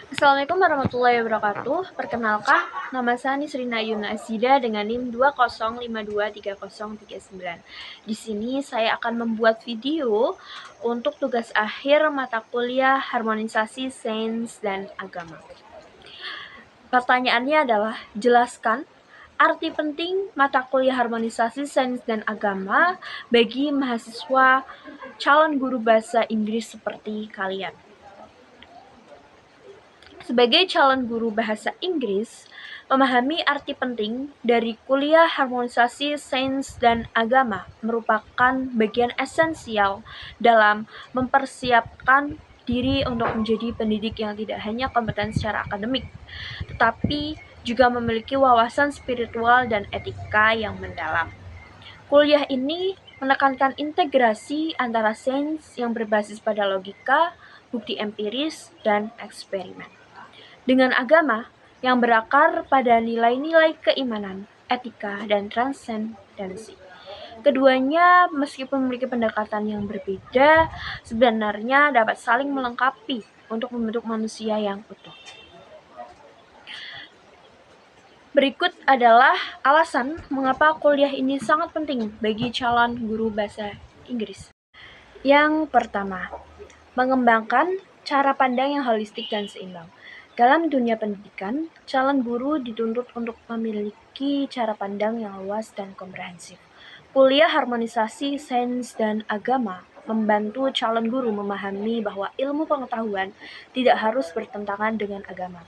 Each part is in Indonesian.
Assalamualaikum warahmatullahi wabarakatuh. Perkenalkan, nama saya Nisrina Yuna Azida dengan NIM 205230039. Di sini saya akan membuat video untuk tugas akhir mata kuliah Harmonisasi Sains dan Agama. Pertanyaannya adalah, jelaskan arti penting mata kuliah Harmonisasi Sains dan Agama bagi mahasiswa calon guru bahasa Inggris seperti kalian. Sebagai calon guru bahasa Inggris, memahami arti penting dari kuliah harmonisasi sains dan agama merupakan bagian esensial dalam mempersiapkan diri untuk menjadi pendidik yang tidak hanya kompeten secara akademik, tetapi juga memiliki wawasan spiritual dan etika yang mendalam. Kuliah ini menekankan integrasi antara sains yang berbasis pada logika, bukti empiris, dan eksperimen, dengan agama yang berakar pada nilai-nilai keimanan, etika, dan transendensi. Keduanya, meskipun memiliki pendekatan yang berbeda, sebenarnya dapat saling melengkapi untuk membentuk manusia yang utuh. Berikut adalah alasan mengapa kuliah ini sangat penting bagi calon guru bahasa Inggris. Yang pertama, mengembangkan cara pandang yang holistik dan seimbang. Dalam dunia pendidikan, calon guru dituntut untuk memiliki cara pandang yang luas dan komprehensif. Kuliah harmonisasi sains dan agama membantu calon guru memahami bahwa ilmu pengetahuan tidak harus bertentangan dengan agama.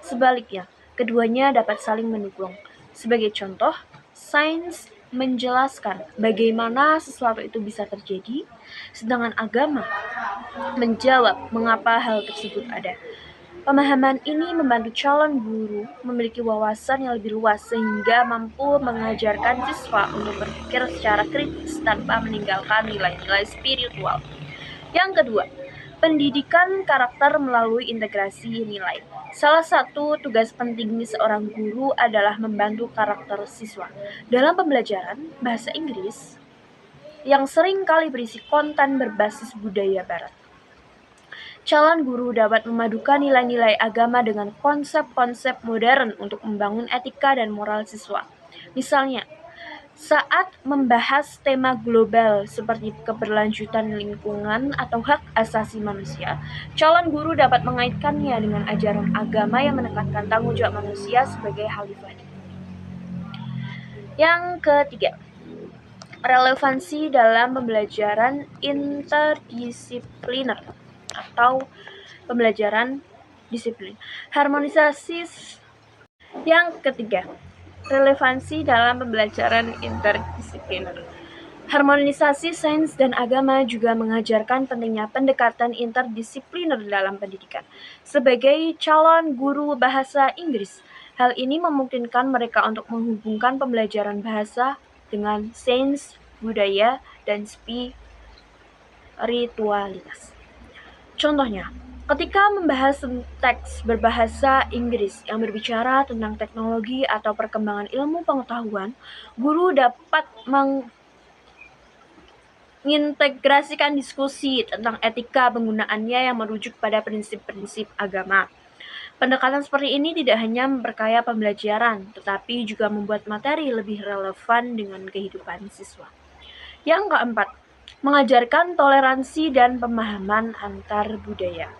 Sebaliknya, keduanya dapat saling mendukung. Sebagai contoh, sains menjelaskan bagaimana sesuatu itu bisa terjadi, sedangkan agama menjawab mengapa hal tersebut ada. Pemahaman ini membantu calon guru memiliki wawasan yang lebih luas sehingga mampu mengajarkan siswa untuk berpikir secara kritis tanpa meninggalkan nilai-nilai spiritual. Yang kedua, pendidikan karakter melalui integrasi nilai. Salah satu tugas penting seorang guru adalah membantu karakter siswa. Dalam pembelajaran bahasa Inggris yang sering kali berisi konten berbasis budaya barat, calon guru dapat memadukan nilai-nilai agama dengan konsep-konsep modern untuk membangun etika dan moral siswa. Misalnya, saat membahas tema global seperti keberlanjutan lingkungan atau hak asasi manusia, calon guru dapat mengaitkannya dengan ajaran agama yang menekankan tanggung jawab manusia sebagai khalifah. Yang ketiga, relevansi dalam pembelajaran interdisipliner atau pembelajaran disiplin. Yang ketiga, relevansi dalam pembelajaran interdisipliner. Harmonisasi sains dan agama juga mengajarkan pentingnya pendekatan interdisipliner dalam pendidikan. Sebagai calon guru bahasa Inggris, hal ini memungkinkan mereka untuk menghubungkan pembelajaran bahasa dengan sains, budaya, dan spiritualitas. Contohnya, ketika membahas teks berbahasa Inggris yang berbicara tentang teknologi atau perkembangan ilmu pengetahuan, guru dapat mengintegrasikan diskusi tentang etika penggunaannya yang merujuk pada prinsip-prinsip agama. Pendekatan seperti ini tidak hanya memperkaya pembelajaran, tetapi juga membuat materi lebih relevan dengan kehidupan siswa. Yang keempat, mengajarkan toleransi dan pemahaman antar budaya.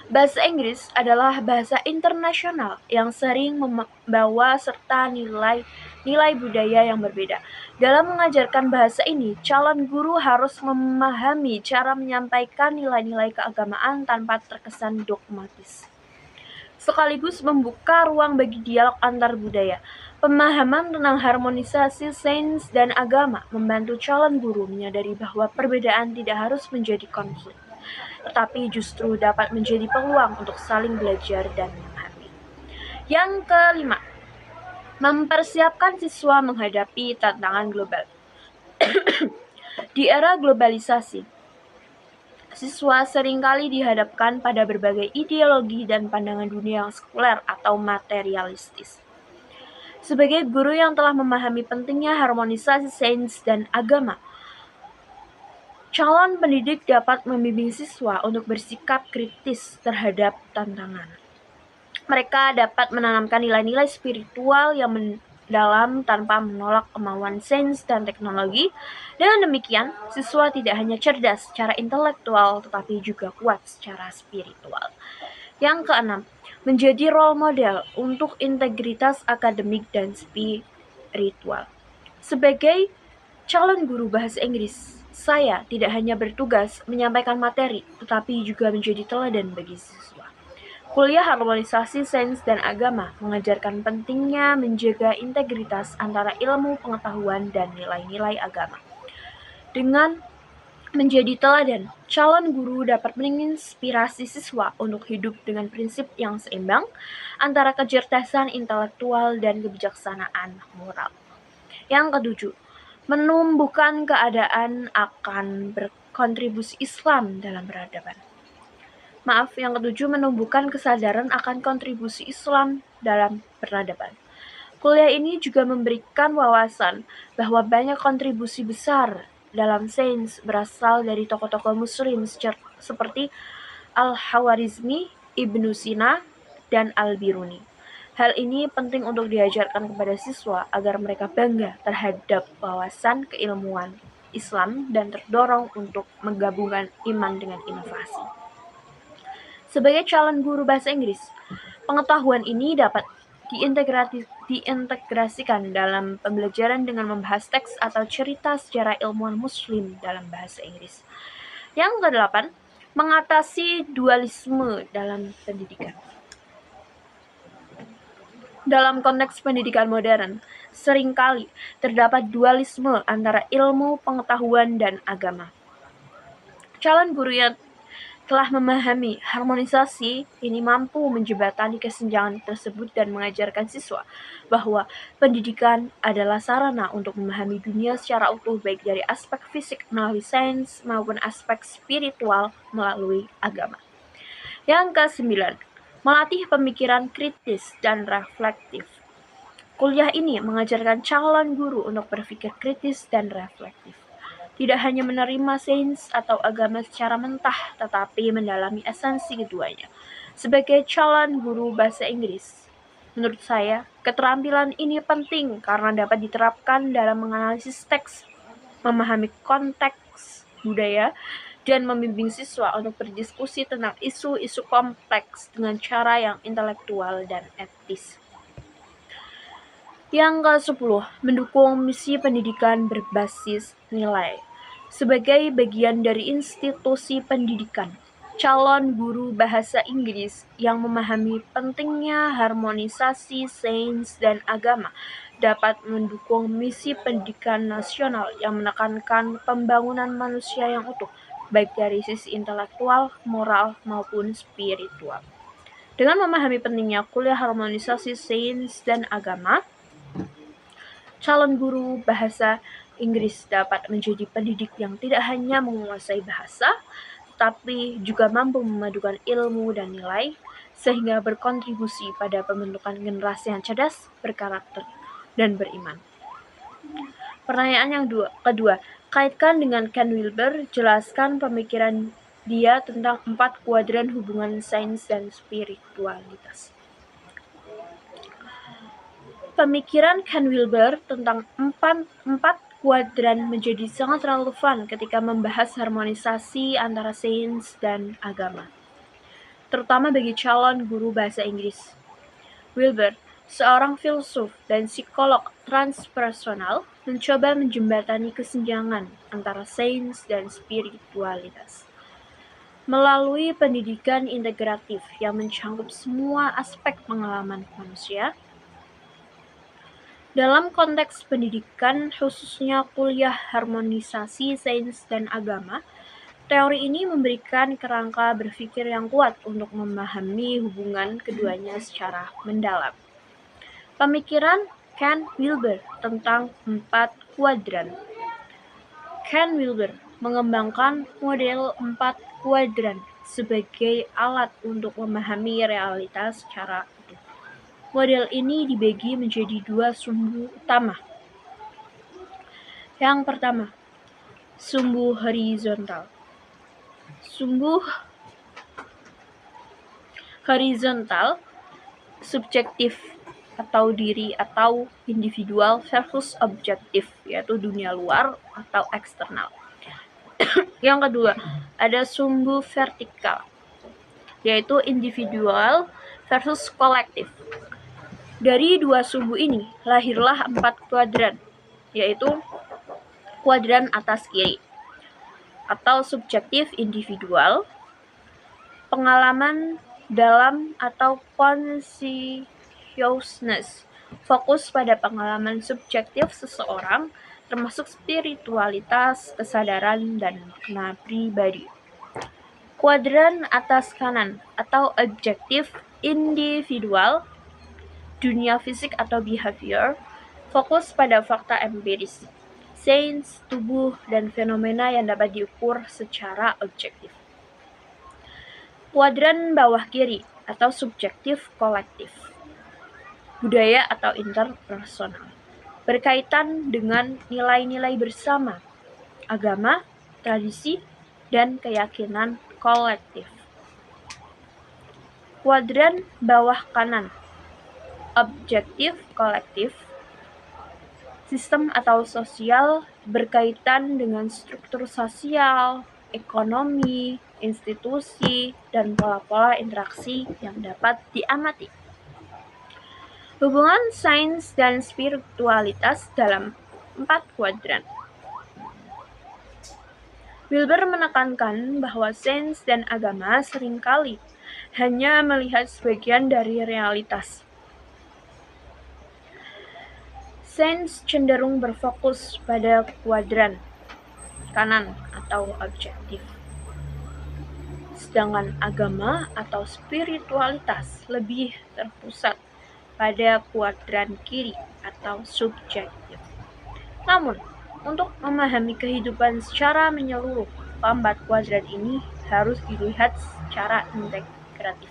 Bahasa Inggris adalah bahasa internasional yang sering membawa serta nilai budaya yang berbeda. Dalam mengajarkan bahasa ini, calon guru harus memahami cara menyampaikan nilai-nilai keagamaan tanpa terkesan dogmatis, sekaligus membuka ruang bagi dialog antar budaya. Pemahaman tentang harmonisasi sains dan agama membantu calon guru menyadari bahwa perbedaan tidak harus menjadi konflik, tetapi justru dapat menjadi peluang untuk saling belajar dan memahami. Yang kelima, mempersiapkan siswa menghadapi tantangan global. Di era globalisasi, siswa seringkali dihadapkan pada berbagai ideologi dan pandangan dunia yang sekuler atau materialistis. Sebagai guru yang telah memahami pentingnya harmonisasi sains dan agama, calon pendidik dapat membimbing siswa untuk bersikap kritis terhadap tantangan. Mereka dapat menanamkan nilai-nilai spiritual yang mendalam tanpa menolak kemauan sains dan teknologi. Dengan demikian, siswa tidak hanya cerdas secara intelektual, tetapi juga kuat secara spiritual. Yang keenam, menjadi role model untuk integritas akademik dan spiritual. Sebagai calon guru bahasa Inggris, saya tidak hanya bertugas menyampaikan materi, tetapi juga menjadi teladan bagi siswa. Kuliah Harmonisasi Sains dan Agama mengajarkan pentingnya menjaga integritas antara ilmu pengetahuan dan nilai-nilai agama. Dengan menjadi teladan, calon guru dapat menginspirasi siswa untuk hidup dengan prinsip yang seimbang antara kecerdasan intelektual dan kebijaksanaan moral. Yang ketujuh, menumbuhkan keadaan akan berkontribusi Islam dalam peradaban. Yang ketujuh, menumbuhkan kesadaran akan kontribusi Islam dalam peradaban. Kuliah ini juga memberikan wawasan bahwa banyak kontribusi besar dalam sains berasal dari tokoh-tokoh muslim seperti Al-Khawarizmi, Ibnu Sina, dan Al-Biruni. Hal ini penting untuk diajarkan kepada siswa agar mereka bangga terhadap wawasan keilmuan Islam dan terdorong untuk menggabungkan iman dengan inovasi. Sebagai calon guru bahasa Inggris, pengetahuan ini dapat diintegrasikan dalam pembelajaran dengan membahas teks atau cerita sejarah ilmuwan muslim dalam bahasa Inggris. Yang kedelapan, mengatasi dualisme dalam pendidikan. Dalam konteks pendidikan modern, seringkali terdapat dualisme antara ilmu, pengetahuan, dan agama. Calon guru yang telah memahami harmonisasi ini mampu menjembatani kesenjangan tersebut dan mengajarkan siswa bahwa pendidikan adalah sarana untuk memahami dunia secara utuh, baik dari aspek fisik melalui sains maupun aspek spiritual melalui agama. Yang ke-9, melatih pemikiran kritis dan reflektif. Kuliah ini mengajarkan calon guru untuk berpikir kritis dan reflektif. Tidak hanya menerima sains atau agama secara mentah, tetapi mendalami esensi keduanya. Sebagai calon guru bahasa Inggris, menurut saya, keterampilan ini penting karena dapat diterapkan dalam menganalisis teks, memahami konteks budaya, dan membimbing siswa untuk berdiskusi tentang isu-isu kompleks dengan cara yang intelektual dan etis. Yang ke-10, mendukung misi pendidikan berbasis nilai. Sebagai bagian dari institusi pendidikan, calon guru bahasa Inggris yang memahami pentingnya harmonisasi sains dan agama dapat mendukung misi pendidikan nasional yang menekankan pembangunan manusia yang utuh, baik dari sisi intelektual, moral, maupun spiritual. Dengan memahami pentingnya kuliah harmonisasi sains dan agama, calon guru bahasa Inggris dapat menjadi pendidik yang tidak hanya menguasai bahasa, tapi juga mampu memadukan ilmu dan nilai, sehingga berkontribusi pada pembentukan generasi yang cerdas, berkarakter, dan beriman. Pertanyaan yang kedua, kaitkan dengan Ken Wilber, jelaskan pemikiran dia tentang 4 kuadran hubungan sains dan spiritualitas. Pemikiran Ken Wilber tentang empat kuadran menjadi sangat relevan ketika membahas harmonisasi antara sains dan agama, terutama bagi calon guru bahasa Inggris. Wilber, seorang filsuf dan psikolog transpersonal, mencoba menjembatani kesenjangan antara sains dan spiritualitas melalui pendidikan integratif yang mencakup semua aspek pengalaman manusia. Dalam konteks pendidikan, khususnya kuliah harmonisasi sains dan agama, teori ini memberikan kerangka berpikir yang kuat untuk memahami hubungan keduanya secara mendalam. Pemikiran Ken Wilber tentang 4 kuadran. Ken Wilber mengembangkan model 4 kuadran sebagai alat untuk memahami realitas secara utuh. Model ini dibagi menjadi 2 sumbu utama. Yang pertama, Sumbu horizontal. Sumbu horizontal subjektif atau diri atau individual versus objektif, yaitu dunia luar atau eksternal. Yang kedua, ada sumbu vertikal, yaitu individual versus kolektif. Dari dua sumbu ini lahirlah 4 kuadran, yaitu kuadran atas kiri atau subjektif individual, pengalaman dalam atau consciousness, fokus pada pengalaman subjektif seseorang termasuk spiritualitas, kesadaran, dan makna pribadi. Kuadran atas kanan atau objektif individual, dunia fisik atau behavior, fokus pada fakta empiris, sains, tubuh, dan fenomena yang dapat diukur secara objektif. Kuadran bawah kiri atau subjektif kolektif, budaya atau interpersonal, berkaitan dengan nilai-nilai bersama, agama, tradisi, dan keyakinan kolektif. Kuadran bawah kanan, objektif kolektif, sistem atau sosial, berkaitan dengan struktur sosial, ekonomi, institusi, dan pola-pola interaksi yang dapat diamati. Hubungan sains dan spiritualitas dalam 4 kuadran. Wilber menekankan bahwa sains dan agama seringkali hanya melihat sebagian dari realitas. Sains cenderung berfokus pada kuadran kanan atau objektif, sedangkan agama atau spiritualitas lebih terpusat pada kuadran kiri atau subjektif. Namun, untuk memahami kehidupan secara menyeluruh, keempat kuadran ini harus dilihat secara integratif.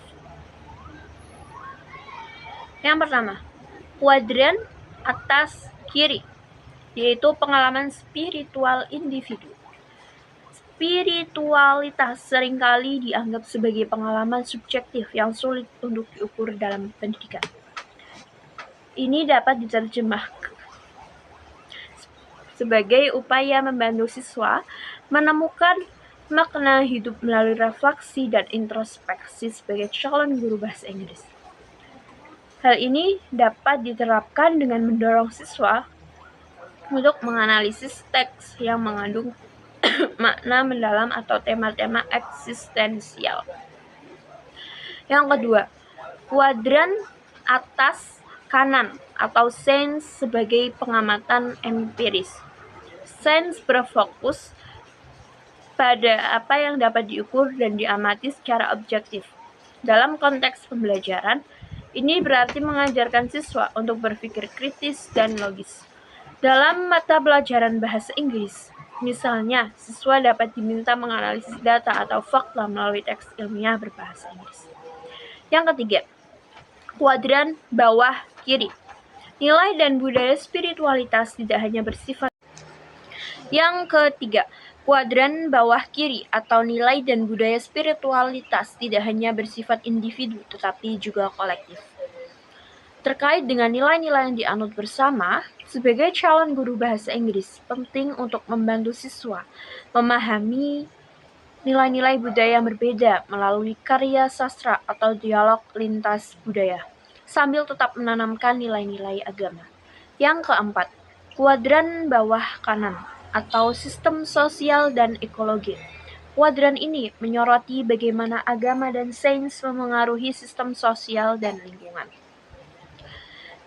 Yang pertama, kuadran atas kiri, yaitu pengalaman spiritual individu. Spiritualitas seringkali dianggap sebagai pengalaman subjektif yang sulit untuk diukur dalam pendidikan. Ini dapat diterjemahkan sebagai upaya membantu siswa menemukan makna hidup melalui refleksi dan introspeksi sebagai calon guru bahasa Inggris. Hal ini dapat diterapkan dengan mendorong siswa untuk menganalisis teks yang mengandung makna mendalam atau tema-tema eksistensial. Yang kedua, kuadran atas kanan atau sains sebagai pengamatan empiris. Sains berfokus pada apa yang dapat diukur dan diamati secara objektif. Dalam konteks pembelajaran, ini berarti mengajarkan siswa untuk berpikir kritis dan logis. Dalam mata pelajaran bahasa Inggris, misalnya, siswa dapat diminta menganalisis data atau fakta melalui teks ilmiah berbahasa Inggris. Yang ketiga, kuadran bawah kiri. Nilai dan budaya spiritualitas tidak hanya bersifat. Yang ketiga, kuadran bawah kiri atau nilai dan budaya spiritualitas tidak hanya bersifat individu tetapi juga kolektif. Terkait dengan nilai-nilai yang dianut bersama, sebagai calon guru bahasa Inggris, penting untuk membantu siswa memahami nilai-nilai budaya yang berbeda melalui karya sastra atau dialog lintas budaya, sambil tetap menanamkan nilai-nilai agama. Yang keempat, kuadran bawah kanan atau sistem sosial dan ekologi. Kuadran ini menyoroti bagaimana agama dan sains memengaruhi sistem sosial dan lingkungan.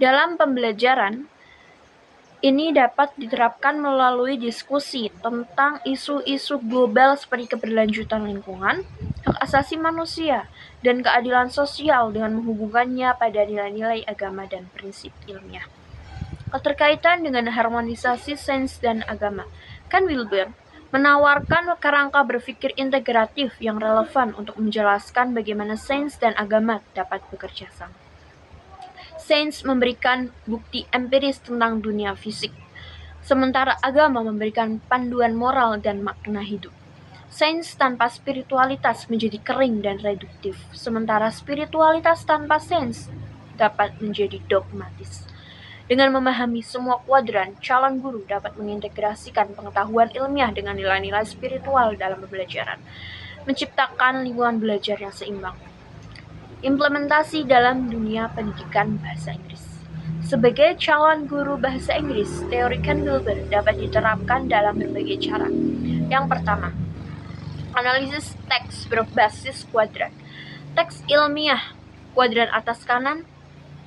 Dalam pembelajaran, ini dapat diterapkan melalui diskusi tentang isu-isu global seperti keberlanjutan lingkungan, hak asasi manusia, dan keadilan sosial dengan menghubungkannya pada nilai-nilai agama dan prinsip ilmiah. Keterkaitan dengan harmonisasi sains dan agama. Ken Wilber menawarkan kerangka berpikir integratif yang relevan untuk menjelaskan bagaimana sains dan agama dapat bekerja sama. Sains memberikan bukti empiris tentang dunia fisik, sementara agama memberikan panduan moral dan makna hidup. Sains tanpa spiritualitas menjadi kering dan reduktif, sementara spiritualitas tanpa sains dapat menjadi dogmatis. Dengan memahami semua kuadran, calon guru dapat mengintegrasikan pengetahuan ilmiah dengan nilai-nilai spiritual dalam pembelajaran, menciptakan lingkungan belajar yang seimbang. Implementasi dalam dunia pendidikan bahasa Inggris. Sebagai calon guru bahasa Inggris, teori Ken Wilber dapat diterapkan dalam berbagai cara. Yang pertama, analisis teks berbasis kuadran. Teks ilmiah, kuadran atas kanan,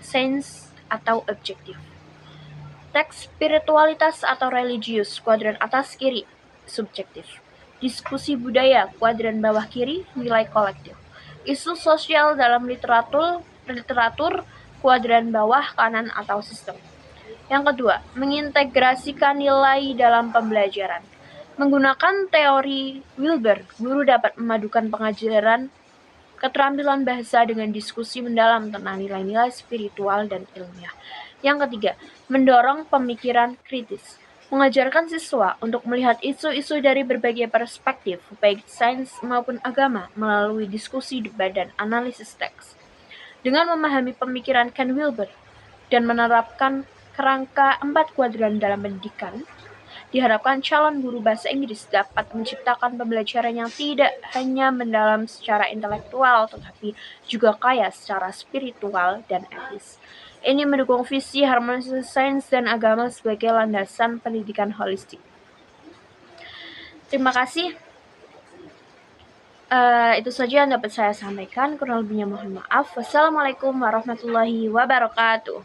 sains atau objektif. Teks spiritualitas atau religius, kuadran atas kiri, subjektif. Diskusi budaya, kuadran bawah kiri, nilai kolektif. Isu sosial dalam literatur, kuadran bawah kanan atau sistem. Yang kedua, mengintegrasikan nilai dalam pembelajaran. Menggunakan teori Wilber, guru dapat memadukan pengajaran keterampilan bahasa dengan diskusi mendalam tentang nilai-nilai spiritual dan ilmiah. Yang ketiga, mendorong pemikiran kritis. Mengajarkan siswa untuk melihat isu-isu dari berbagai perspektif, baik sains maupun agama, melalui diskusi, debat, dan analisis teks. Dengan memahami pemikiran Ken Wilber dan menerapkan kerangka 4 kuadran dalam pendidikan, diharapkan calon guru bahasa Inggris dapat menciptakan pembelajaran yang tidak hanya mendalam secara intelektual, tetapi juga kaya secara spiritual dan etis. Ini mendukung visi harmonisasi sains dan agama sebagai landasan pendidikan holistik. Terima kasih. Itu saja yang dapat saya sampaikan. Kurang lebihnya mohon maaf. Wassalamualaikum warahmatullahi wabarakatuh.